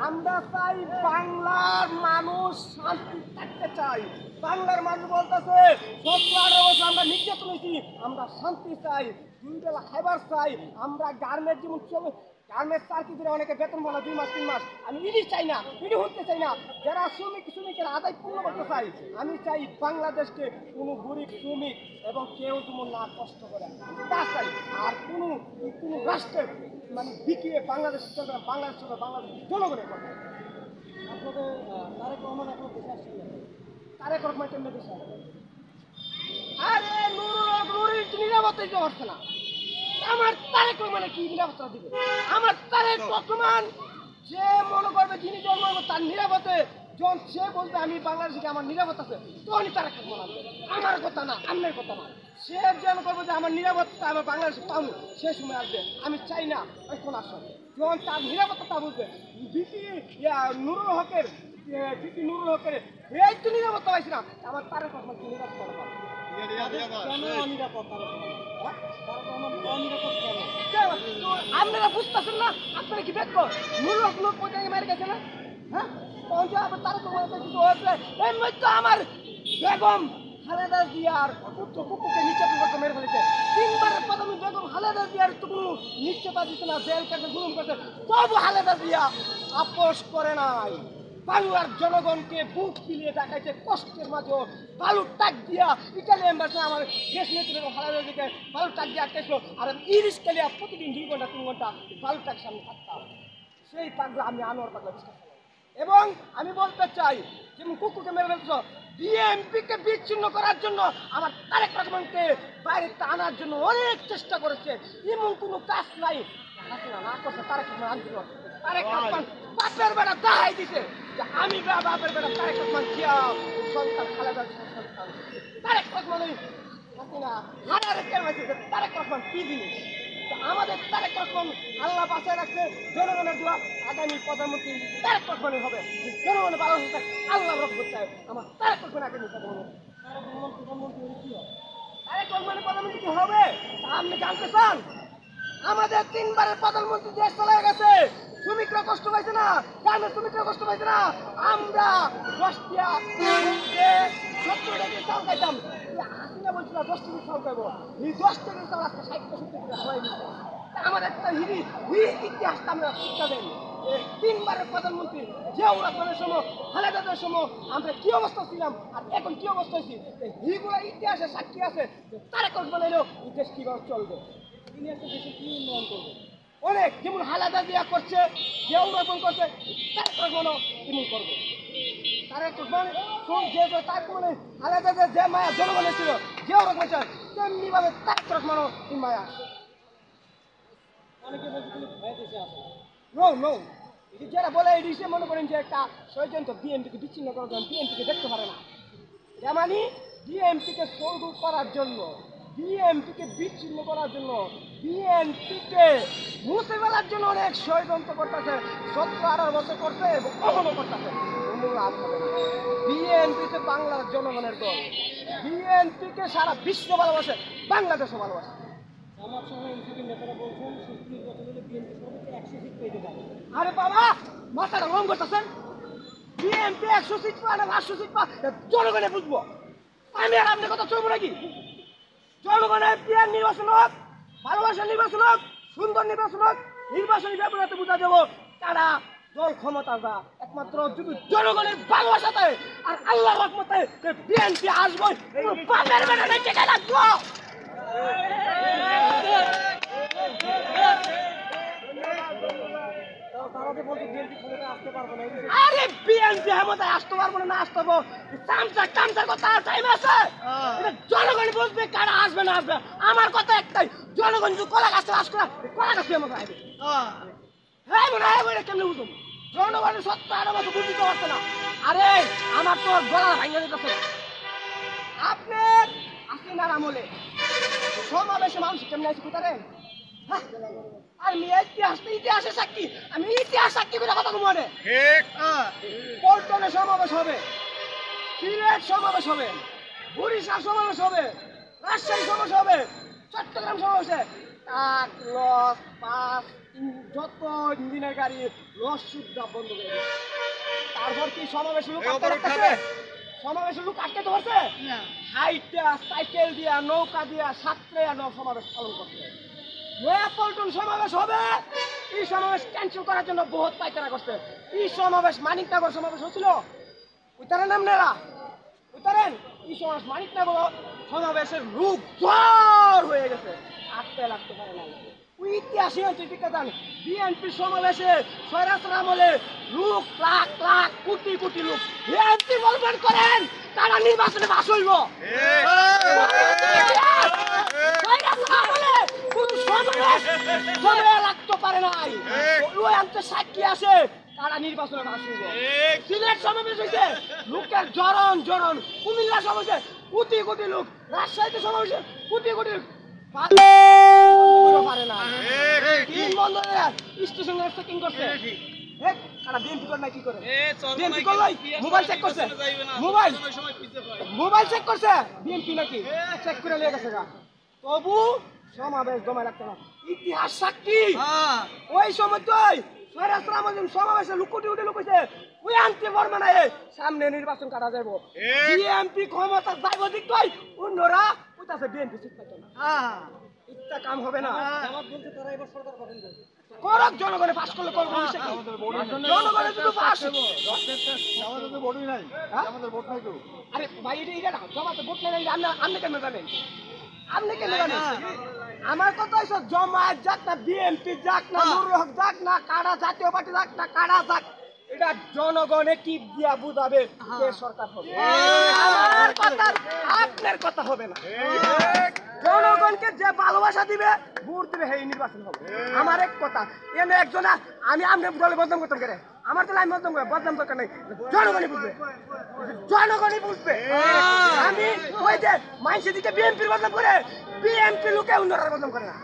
আমরা চাই বাংলার মানুষ শান্তি থাকতে চাই। বাংলার মানুষ বলতেছে 17-18 বছর আমরা নির্যাতন হয়েছি, আমরা শান্তি চাই, 2 বেলা খাবার চাই। আমরা গার্মেন্ট যেমন গার্মেন্টস চাকরিদের অনেকে বেতন বলা 2 মাস 3 মাস। আমি ইডি চাই না, ইডি হতে চাই না। যারা শ্রমিকের আদায় পূর্ণ করতে চাই, আমি চাই বাংলাদেশকে কোনো গরিব শ্রমিক এবং কেউ যেমন না কষ্ট করে তা চাই। আর কোনো রাষ্ট্রের মানে বিকিয়ে বাংলাদেশ সরকার বাংলাদেশ জনগণের কথা। আপনাদের তারেক রহমান এখন দেশে আসছে, তারেক রহমান কেমন দেশে আসবে? আরে নুরুল নিরাপত্তা দিতে পারছে না। আমার তারেক রহমানে কি নিরাপত্তা দিবে? আমার তারেক রহমান যে মনে করবে যিনি জন্ম তার নিরাপত্তা, যখন সে বলবে আমি বাংলাদেশে আমার নিরাপত্তা আছে, তখনই তারেক রহমান আসবে। আমার কথা না, আপনার কথা না। সে যেন করবো যে আমার নিরাপত্তা আমার বাংলাদেশে পাবো, সে সময় আসবে। আমি চাই না এখন আসবে, যখন তার নিরাপত্তা বলবে। নুরুল হকের এই তো নিরাপত্তা পাইছি না, আমার তারেক রহমান কি নিরাপত্তা পাবো? আপনারা বুঝতেছেন না? আপনারা কি দেখো লোক মেরে গেছে না? হ্যাঁ, আমার বেগম খালেদা জিয়ার পুত্র কুকুরকে নির্যাতন করতে মেরে ফেলেছে। 3বারের প্রথমে বেগম খালেদা জিয়ার তো কোনো নিশ্চয়তা দিচ্ছে না, জেল কাটে জুলুম করছে, তবু খালেদা জিয়া আপোষ করে নাই। বাংলার জনগণকে বুক ফিলিয়ে দেখাইছে কষ্টের মাঝে বালুর টাক দিয়া ইটালি এম্বাসি আমার দেশ নেত্রী খালেদা জিয়াকে বালুর টাক দিয়ে আটকেছিল। আর ইরিশ কালিয়া প্রতিদিন 2 ঘন্টা 3 ঘন্টা বালুর টাক সামনে থাকতাম। সেই পাগলা আমি আনোয়ার পাগলা বিশ্বাস করি। এবং আমি বলতে চাই যেমন কুকুরকে মেরে ফেলছ, বিএনপিকে বিচ্ছিন্ন করার জন্য আমার তারেক রহমানকে বাইরে আনার জন্য অনেক চেষ্টা করেছে, এমন কোনো কাজ নাই না করছে। তারেক রহমান আনছিল, তারেক রহমান বাপের বেড়া দাহাই দিছে যে আমি বাপের বেড়া তারেক রহমান সন্তান খালেদা সন্তান। তারেক রহমান ওই হাসিনা হাজারে কেন হয়েছে যে তারেক রহমান কি জিনিস? আমাদের তারেক রহমান আল্লাহ বাঁচায় রাখছে, জনগণের দোয়া আগামী প্রধানমন্ত্রী তারেক রহমানই হবে। জনগণের ভালো হচ্ছে আল্লাহ রহমত চায়, আমার তারেক রহমান আগামী প্রধানমন্ত্রী। তারেক রহমানের প্রধানমন্ত্রী কি হবে তা আপনি জানতে চান? আমাদের 3বারের প্রধানমন্ত্রী দেশ চলে গেছে, শ্রমিকরা কষ্ট পাইছে না, গ্রামের শ্রমিকরা কষ্ট পাইছে না। আমরা 10 টাকা 70 টাকা চাল খাইতাম, হাসিনা বলছিল 10 টাকা চাল খাইবো, এই 10 টাকা চাল আজকে 60-70 টাকা হয়ে গেছে। আমাদের একটা ইতিহাসটা আমরা শিক্ষা দেন। 3বারের প্রধানমন্ত্রী জিয়াউর রহমানের সময়, খালেদাদের সময় আমরা কি অবস্থা ছিলাম আর এখন কি অবস্থা হয়েছি, এইগুলো ইতিহাসে সাক্ষী আছে। তারেক রহমান এলেও এই দেশ কীভাবে চলবে, তিনি একটা দেশে কি উন্নয়ন করবে। অনেক যেমন খালেদা জিয়া করছে, জিয়াউর রহমান করছে, তারেক রহমানও তেমন করবে। তারেক রহমান মানে খালেদা যে মায়া জনগণের ছিল, জিয়াউর রহমান তেমনিভাবে তারেক রহমানও এই মায়া। অনেকে বলছে তুমি ভয় দেশে আসো, নো যারা বলে এই বিষয়ে মনে করেন যে একটা ষড়যন্ত্র, বিএনপিকে বিচ্ছিন্ন করার জন্য, বিএনপিকে দেখতে পারে না। যেমনি বিএনপিকে সৌদ করার জন্য, বিএনপিকে বিচ্ছিন্ন করার জন্য, বিএনপিকে মুছে ফেলার জন্য অনেক ষড়যন্ত্র করতেছে। 17-18 বছর করছে এবং কখনো করতেছে, লাভ হবে না। বিএনপিতে বাংলার জনগণের দল, বিএনপিকে সারা বিশ্ব ভালোবাসে, বাংলাদেশও ভালোবাসে। আরে বাবা মাথাটা রং করতেছেন, বিএনপি 100 সিট পা না 500 সিট পা জনগণে বুঝবো। আমি আর আপনার কথা চলবো নাকি? জনগণের প্রিয় নির্বাচন হোক, ভালোবাসার নির্বাচন হোক, সুন্দর নির্বাচন হোক, নির্বাচনী ব্যাপারে বোঝা যাবো কারা দল ক্ষমতা যা। একমাত্র যদি জনগণের ভালোবাসাতে আর আল্লাহ রহমতে বিএনপি আসবো, বাপের বেটা রেখে রাখবো। আরে বিএনপি ক্ষমতায় আসতে পারবো না, আসতে পারবো চামচার কথা টাইম আছে। জনগণ বুঝবে কারা আসবে না আসবে। আমার কথা একটাই, জনগণ যদি কলা গাছে আসবে না, কলা গাছে আমার আসবে। হ্যাঁ মনে হয় কেমনি বুঝুন, জনগণের 17-18 বছর বুঝতে পারছে না। আরে আমার তো গলা ভাঙা যেতেছে। আপনি হাসিনার আমলে সমাবেশে মানুষ কেমনি আছে কোথায়? আমি ইতিহাসের সাক্ষী, আমি ইতিহাস সাক্ষী করে কথা মনে। পল্টনে সমাবেশ হবে, সিলেট সমাবেশ হবে, বরিশাল সমাবেশ হবে, রাজশাহী সমাবেশ হবে, চট্টগ্রাম সমাবেশে ট্রাক লস বাস যত ইঞ্জিনের গাড়ি লস সুদ্ধা বন্ধ করে দিয়েছে। তারপর কি সমাবেশের লোক আটকে রাখতেছে? সমাবেশের লোক আটকে ধরছে? হাইটা সাইকেল দিয়া নৌকা দিয়া সাঁতরে সমাবেশ পালন করছে। নয়াপল্টন সমাবেশ হবে, এই সমাবেশ ক্যান্সেল করার জন্য বহুত পাইকারা করছে। এই সমাবেশ মানিকনগর সমাবেশ হচ্ছিল, উত্তরের নাম নেরা উত্তরেন এই সমাবেশ মানিকনগর সমাবেশের রূপ জ্বর হয়ে গেছে, আটকে লাগতে পারে না। ইতিহাসে বিএনপির সমাবেশে সৈরাসের আমলে লোক লাখ লাখ কোটি কোটি লোক বিএনপি বলবেন করেন, তারা নির্বাচনে পাস হইব। লাগতে পারে নাই, ওই আনতে সাক্ষী আছে তারা নির্বাচনে পাস হইব। সিলেট সমাবেশ হয়েছে, লোকের জরন জরন। কুমিল্লা সমাবেশে কোটি কোটি লোক, রাজশাহীতে সমাবেশে কোটি কোটি লোক। পারে না তিন বন্ধ স্টেশন চেকিং করছে। মোবাইল চেক করছে, মোবাইল চেক করছে বিএনপি নাকি চেক করে নিয়ে গেছে। তবু সমাবেশ জমা রাখতে না, ইতিহাস সাক্ষী। ওই সময় সমাবেশে লুক কোটি কোটি লোক হয়েছে, ওই আনতে পারবে না। সামনে নির্বাচন কাটা যাবো, বিএনপি ক্ষমতা যাইব দিক কই, অন্যরা কোথাছে বিএনপি ঠিক পাইতো না। ইচ্ছা কাম হবে না, তারা এবার সরকার গঠন করবে। করক জনগণে পাস করলে করবো, জনগণে শুধু পাস। আমাদের ভোটই নাই, আমাদের ভোট নাই তো। আরে ভাই এটা না জমাতে ভোট নাই, আপনি কেন জানেন? আপনি কেন জানেন? আমার কথা হচ্ছে জমায়েত যাক না, বিএনপি যাক না, নুরুল হক যাক না, কারা জাতীয় পার্টি যাক না, কারা যাক, এটা জনগণে টিপ দিয়া বুঝাবে কে সরকার হবে। আমার কথা আপনার কথা হবে না। জনগণকে যে ভালোবাসা দিবে ভোট দিবে, সেই নির্বাচন হবে। আমার এক কথা, এনে একজন আমি আপনার দলে বদনাম করতাম করে, আমার দলে আমি বদনাম করে বদনাম দরকার নেই, জনগণই বুঝবে, জনগণই বুঝবে। আমি ওই যে মাইনসি দিকে বিএনপির বদনাম করে, বিএনপি লোকে অন্যরা বদনাম করে না,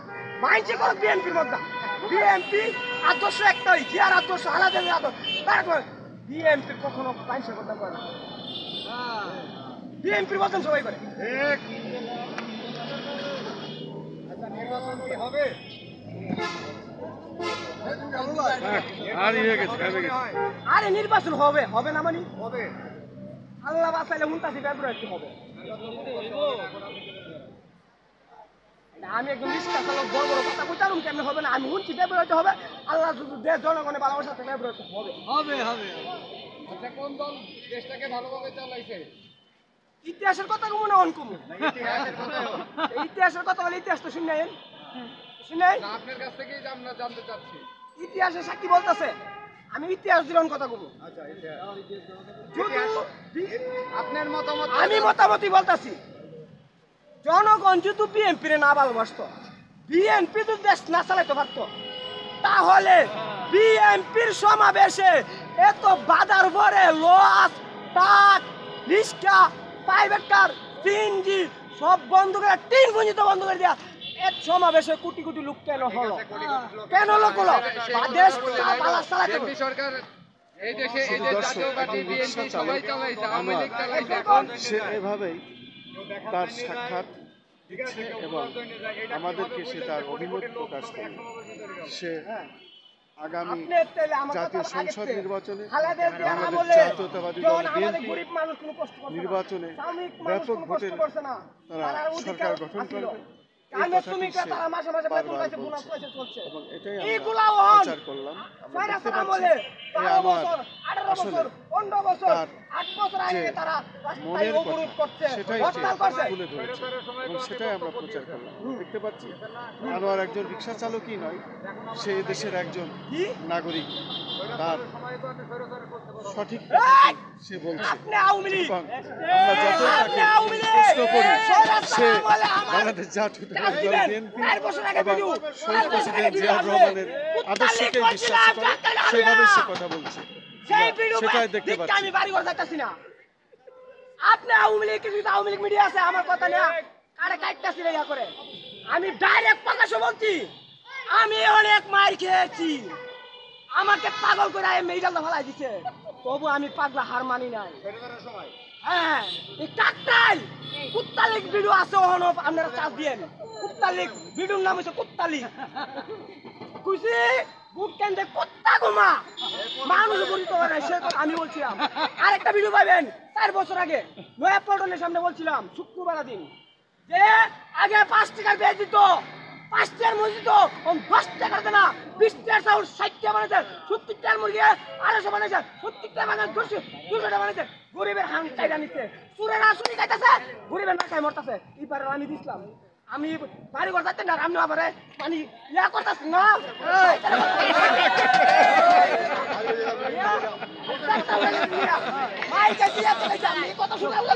মাইনসি করে বিএনপির বদনাম। বিএনপি আদর্শ একটাই, জিয়ার আদর্শ আলাদা আদর্শ, তারপর বিএনপি কখনো মাইনসি বদনাম করে না, বিএনপির বদনাম সবাই করে। নির্বাচন কি হবে? আরে নির্বাচন হবে, হবে না মানে হবে। আল্লাহ বাঁচাইলে 29 ফেব্রুয়ারি হবে। আমি একদম রিস্কা চালক, বড় বড় কথা কইতাম কেমন হবে না, আমি 29 ফেব্রুয়ারিতে হবে। আল্লাহ যদি দেশ জনগণে ভালোবাসা থাকে ফেব্রুয়ারিতে হবে, হবে হবে। আচ্ছা, কোন দল দেশটাকে ভালোভাবে চালাইছে? ইতিহাসের কথা কমু না অন কমু? ইতিহাসের কথা বলে, ইতিহাস তো শুনেন শুনেন, আপনার কাছ থেকেই আমরা জানতে চাচ্ছি। ইতিহাসের সাক্ষী বলতেছে, আমি ইতিহাস দিলাম কথা কমু। আপনার মতামত? আমি মতামতই বলতেছি, জনগণ যদি বিএনপি না ভালোবাসতো, বিএনপি যদি দেশ না চালাইতে পারতো, তাহলে বিএনপির সমাবেশে এত বাধার পরে লস truck rickshaw private car CNG সব বন্ধ করে, তিন পুঁজিতে বন্ধ করে দেয়া, এক সমাবেশে কোটি কোটি লোক কেন হলো? কেন লোক হলো? দেশ চালাইতে সরকার এই দেশে এই যে জাতীয় পার্টি বিএনপি সবাই চালাইছে, আওয়ামী লীগ চালাইছে, সে এভাবেই তার সাক্ষাৎ দিচ্ছে এবং আমাদেরকে সে তার অভিমত প্রকাশ করে। সে আগামী জাতীয় সংসদ নির্বাচনে বাংলাদেশ জাতীয়তাবাদী দল বিএনপি নির্বাচনে ব্যাপক ভোটের তারা সরকার গঠন করবে, এই কথাটি সে বারবার বলছে এবং এটাই আমরা প্রচার করলাম। আমরা দেখতে পাচ্ছি আমার আসলে তার যে মনের কথা সেটাই সে তুলে ধরেছে এবং সেটাই আমরা প্রচার করলাম। দেখতে পাচ্ছি আনোয়ার একজন রিক্সা চালকই নয়, সে দেশের একজন নাগরিক, তার সঠিক সে বলছে এবং আমরা যত তাকে প্রশ্ন করি, সে বাংলাদেশ জাতীয়তাবাদী দল বিএনপি এবং শহীদ প্রেসিডেন্ট জিয়াউর রহমানের আদর্শকে বিশ্বাস করে, সেভাবে সে কথা বলছে। সেটাই দেখতে পাচ্ছি। আমি বাড়ি ঘর যাইতাছি না, আপনি আওয়ামী লীগ কিছু আওয়ামী লীগ মিডিয়া আছে, আমার কথা নিয়ে কারে কাটতাছি না করে। আমি ডাইরেক্ট প্রকাশে বলছি, আমি অনেক মার খেয়েছি, আমাকে পাগল করে মেডিকেল ফেলাই দিছে, তবু আমি পাগলা হার মানি নাই। হ্যাঁ এই কাকটাই কুত্তালিক ভিডিও আছে ওখানে আপনারা চাপ দিয়েন কুত্তালিক ভিডিওর নাম হচ্ছে কুত্তালিক কুইছি বুট কেন্দ্রে কুত্তা ঘুমা মানুষ বলিত না সে কথা আমি বলছিলাম আরেকটা ভিডিও পাবেন 4 বছর আগে নয়া পল্টনের সামনে বলছিলাম শুক্রবার দিন যে আগে 5 টাকার বেচ দিত 5 টাকার মুরগি দিত 10 টাকার দেনা 20 টাকার চাউল 60 টাকা বানাইছে 70 টাকার মুরগি 250 বানাইছে 70 টাকা বানাইছে 200 টাকা বানাইছে গরিবের হান চাইরা নিচ্ছে চুরেরা চুরি খাইতেছে গরিবের না খাই মরতেছে এইবার আমি দিছিলাম আমি বাড়ি ঘর যাইতে না আমি আবার মানে ইয়া করতেছ না মাইকে দিয়া চলে যাই কত শুনলাম তো